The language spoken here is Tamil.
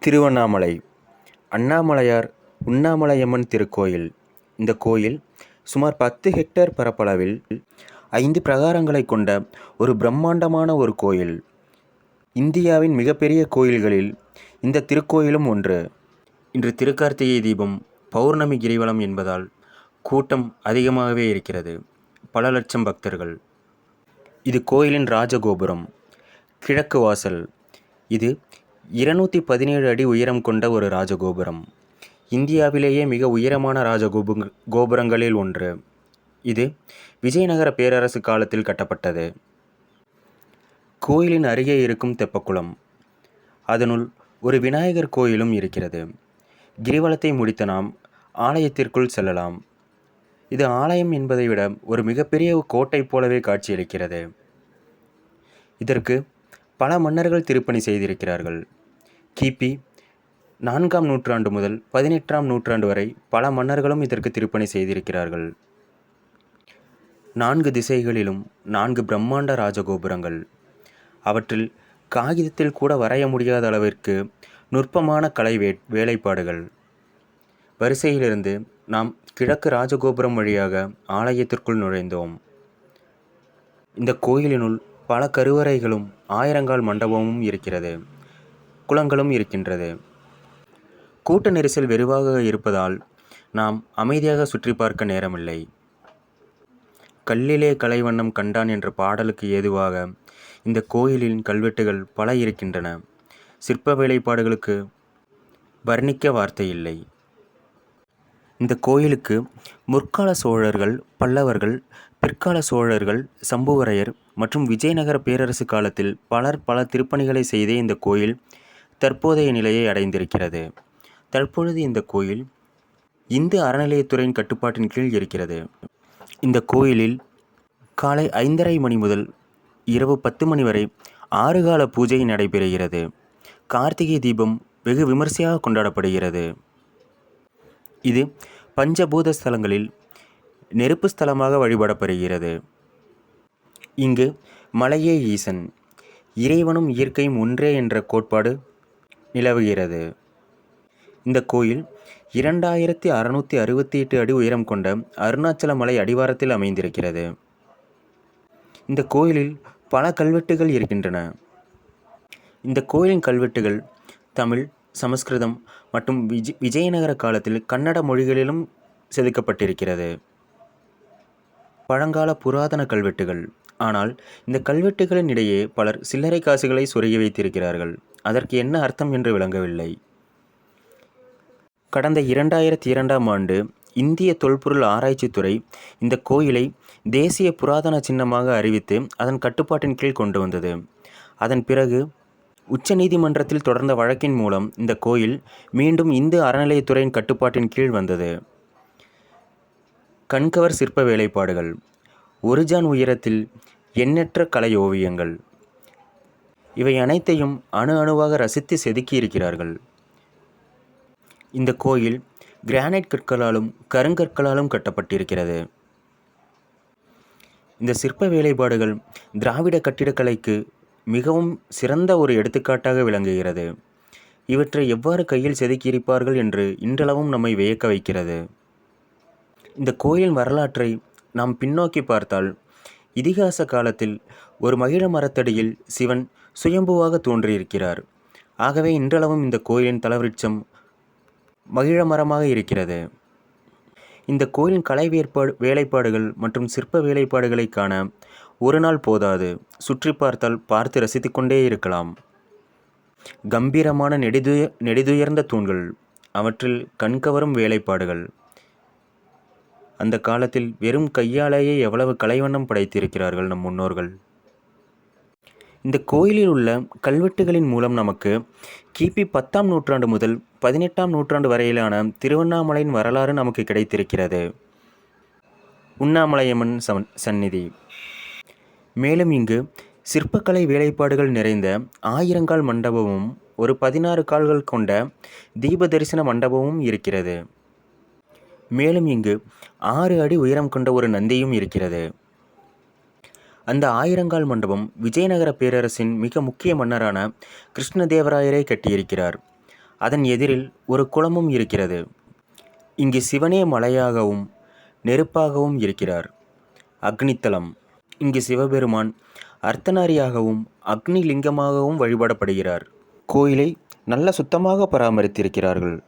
திருவண்ணாமலை அண்ணாமலையார் உண்ணாமலையம்மன் திருக்கோயில். இந்த கோயில் சுமார் 10 ஹெக்டேர் பரப்பளவில் 5 பிரகாரங்களை கொண்ட ஒரு பிரம்மாண்டமான ஒரு கோயில். இந்தியாவின் மிகப்பெரிய கோயில்களில் இந்த திருக்கோயிலும் ஒன்று. இன்று திருக்கார்த்திகை தீபம், பௌர்ணமி கிரிவலம் என்பதால் கூட்டம் அதிகமாகவே இருக்கிறது. பல லட்சம் பக்தர்கள். இது கோயிலின் ராஜகோபுரம். கிழக்கு வாசல். இது 217 அடி உயரம் கொண்ட ஒரு ராஜகோபுரம். இந்தியாவிலேயே மிக உயரமான கோபுரங்களில் ஒன்று. இது விஜயநகர பேரரசு காலத்தில் கட்டப்பட்டது. கோயிலின் அருகே இருக்கும் தெப்பக்குளம். அதனுள் ஒரு விநாயகர் கோயிலும் இருக்கிறது. கிரிவலத்தை முடித்த நாம் ஆலயத்திற்குள் செல்லலாம். இது ஆலயம் என்பதை விட ஒரு மிகப்பெரிய கோட்டை போலவே காட்சியளிக்கிறது. இதற்கு பல மன்னர்கள் திருப்பணி செய்திருக்கிறார்கள். கிபி 4ஆம் நூற்றாண்டு முதல் 18ஆம் நூற்றாண்டு வரை பல மன்னர்களும் இதற்கு திருப்பணி செய்திருக்கிறார்கள். 4 திசைகளிலும் 4 பிரம்மாண்ட ராஜகோபுரங்கள். அவற்றில் காகிதத்தில் கூட வரைய முடியாத அளவிற்கு நுட்பமான கலை வேலைப்பாடுகள். வரிசையிலிருந்து நாம் கிழக்கு ராஜகோபுரம் வழியாக ஆலயத்திற்குள் நுழைந்தோம். இந்த கோயிலினுள் பல கருவறைகளும் ஆயிரங்கால் மண்டபமும் இருக்கிறது. குளங்களும் இருக்கின்றது. கூட்ட நெரிசல் வெறுவாக இருப்பதால் நாம் அமைதியாக சுற்றி பார்க்க நேரமில்லை. கல்லிலே கலைவண்ணம் கண்டான் என்ற பாடலுக்கு ஏதுவாக இந்த கோயிலின் கல்வெட்டுகள் பல இருக்கின்றன. சிற்ப வேலைப்பாடுகளுக்கு வர்ணிக்க வார்த்தை இல்லை. இந்த கோயிலுக்கு முற்கால சோழர்கள், பல்லவர்கள், பிற்கால சோழர்கள், சம்புவரையர் மற்றும் விஜயநகர பேரரசு காலத்தில் பல திருப்பணிகளை செய்தே இந்த கோயில் தற்போதைய நிலையை அடைந்திருக்கிறது. தற்பொழுது இந்த கோயில் இந்து அறநிலையத்துறையின் கட்டுப்பாட்டின் கீழ் இருக்கிறது. இந்த கோயிலில் காலை 5:30 மணி முதல் இரவு 10 மணி வரை 6 கால பூஜை நடைபெறுகிறது. கார்த்திகை தீபம் வெகு விமர்சையாக கொண்டாடப்படுகிறது. இது பஞ்சபூத ஸ்தலங்களில் நெருப்பு ஸ்தலமாக வழிபடப்படுகிறது. இங்கு மலையே ஈசன், இறைவனும் இயற்கையும் ஒன்றே என்ற கோட்பாடு நிலவுகிறது. இந்த கோயில் 2668 அடி உயரம் கொண்ட அருணாச்சல மலை அடிவாரத்தில் அமைந்திருக்கிறது. இந்த கோயிலில் பல கல்வெட்டுகள் இருக்கின்றன. இந்த கோயிலின் கல்வெட்டுகள் தமிழ், சமஸ்கிருதம் மற்றும் விஜயநகர காலத்தில் கன்னட மொழிகளிலும் செதுக்கப்பட்டிருக்கிறது. பழங்கால புராதன கல்வெட்டுகள். ஆனால் இந்த கல்வெட்டுகளின் இடையே பலர் சில்லறை காசுகளை சொருகி வைத்திருக்கிறார்கள். அதற்கு என்ன அர்த்தம் என்று விளங்கவில்லை. கடந்த 2002ஆம் ஆண்டு இந்திய தொல்பொருள் ஆராய்ச்சித்துறை இந்த கோயிலை தேசிய புராதன சின்னமாக அறிவித்து அதன் கட்டுப்பாட்டின் கீழ் கொண்டு வந்தது. அதன் பிறகு உச்சநீதிமன்றத்தில் தொடர்ந்த வழக்கின் மூலம் இந்த கோயில் மீண்டும் இந்து அறநிலையத்துறையின் கட்டுப்பாட்டின் கீழ் வந்தது. கண்கவர் சிற்ப வேலைப்பாடுகள். ஒரு ஜான் உயரத்தில் எண்ணற்ற கலை ஓவியங்கள். இவை அனைத்தையும் அணுவாக ரசித்து செதுக்கியிருக்கிறார்கள். இந்த கோயில் கிரானைட் கற்களாலும் கருங்கற்களாலும் கட்டப்பட்டிருக்கிறது. இந்த சிற்ப வேலைப்பாடுகள் திராவிட கட்டிடக்கலைக்கு மிகவும் சிறந்த ஒரு எடுத்துக்காட்டாக விளங்குகிறது. இவற்றை எவ்வாறு கையில் செதுக்கியிருப்பார்கள் என்று இன்றளவும் நம்மை வியக்க வைக்கிறது. இந்த கோயிலின் வரலாற்றை நாம் பின்னோக்கி பார்த்தால், இதிகாச காலத்தில் ஒரு மகிழ மரத்தடியில் சிவன் சுயம்புவாக தோன்றியிருக்கிறார். ஆகவே இன்றளவும் இந்த கோயிலின் தலவிருட்சம் மகிழ மரமாக இருக்கிறது. இந்த கோயிலின் கலை வேலைப்பாடுகள் மற்றும் சிற்ப வேலைப்பாடுகளை காண ஒரு நாள் போதாது. சுற்றி பார்த்து ரசித்து கொண்டே இருக்கலாம். கம்பீரமான நெடிதுயர்ந்த தூண்கள், அவற்றில் கண்கவரும் வேலைப்பாடுகள். அந்த காலத்தில் வெறும் கையாலேயே எவ்வளவு கலைவண்ணம் படைத்திருக்கிறார்கள் நம் முன்னோர்கள். இந்த கோயிலில் உள்ள கல்வெட்டுகளின் மூலம் நமக்கு கிபி 10ஆம் நூற்றாண்டு முதல் 18ஆம் நூற்றாண்டு வரையிலான திருவண்ணாமலையின் வரலாறு நமக்கு கிடைத்திருக்கிறது. உண்ணாமலையம்மன் சந்நிதி. மேலும் இங்கு சிற்பக்கலை வேலைப்பாடுகள் நிறைந்த ஆயிரங்கால் மண்டபமும் ஒரு 16 கால்கள் கொண்ட தீப தரிசன மண்டபமும் இருக்கிறது. மேலும் இங்கு 6 அடி உயரம் கொண்ட ஒரு நந்தியும் இருக்கிறது. அந்த ஆயிரங்கால் மண்டபம் விஜயநகர பேரரசின் மிக முக்கிய மன்னரான கிருஷ்ணதேவராயரே கட்டியிருக்கிறார். அதன் எதிரில் ஒரு குளமும் இருக்கிறது. இங்கு சிவனே மலையாகவும் நெருப்பாகவும் இருக்கிறார். அக்னித்தலம். இங்கு சிவபெருமான் அர்த்தநாரியாகவும் அக்னி லிங்கமாகவும் வழிபடப்படுகிறார். கோயிலை நல்ல சுத்தமாக பராமரித்திருக்கிறார்கள்.